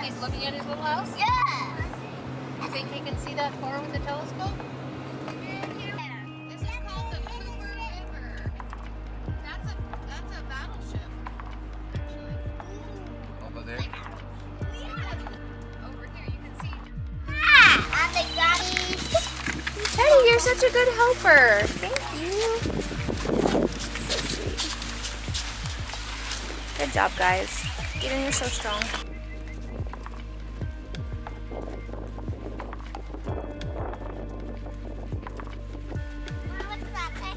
he's looking at his little house? Yeah. You think he can see that far with the telescope? This is called the Cooper River. That's a battleship, actually. Over there? Over here you can see. I'm the daddy. Teddy, you're such a good helper. Thank you. So sweet. Good job, guys. Eden, you're so strong. What's that say?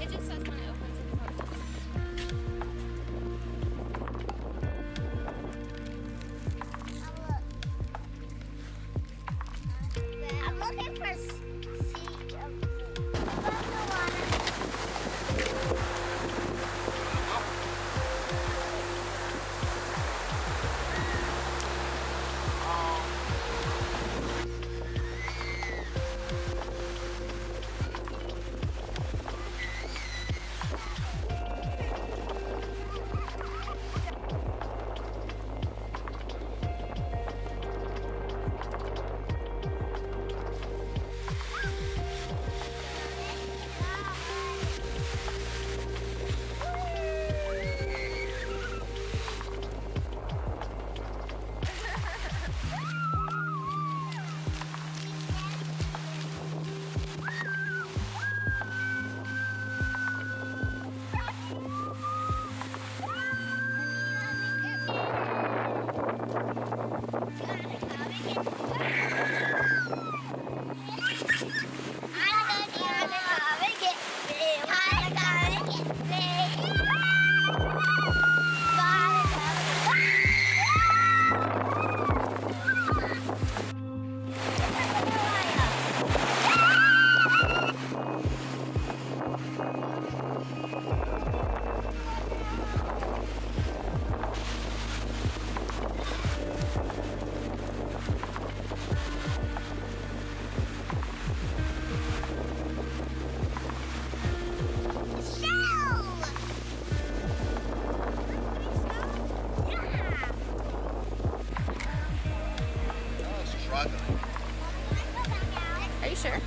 It just says when it opens and closes. I'm looking for sea above the water. Are you sure?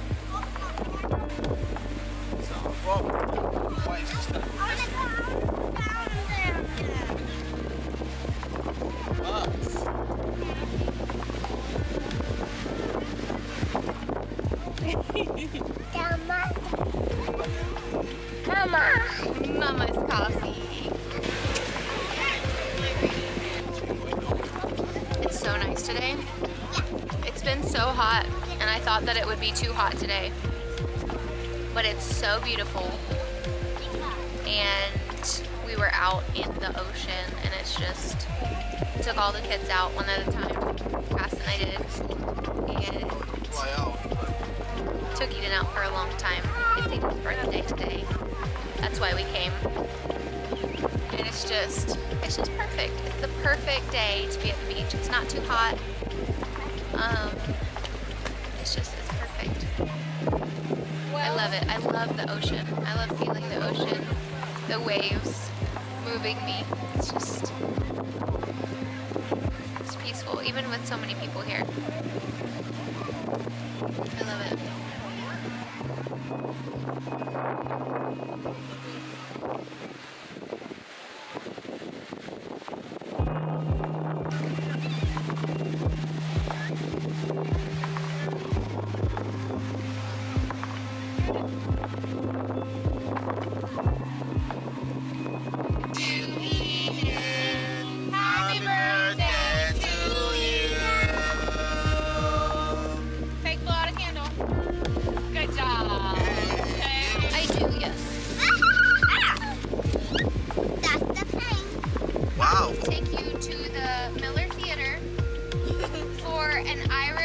Mama's coffee. It's so nice today. It's been so hot, and I thought that it would be too hot today. But it's so beautiful. And we were out in the ocean, and it's just, took all the kids out one at a time. Cass and I did. And took Eden out for a long time. It's Eden's birthday today. That's why we came. And it's just perfect. It's the perfect day to be at the beach. It's not too hot. It's perfect. I love it. I love the ocean. I love feeling the ocean, the waves moving me. It's peaceful, even with so many people here. I love it. Take you to the Miller Theater for an Irish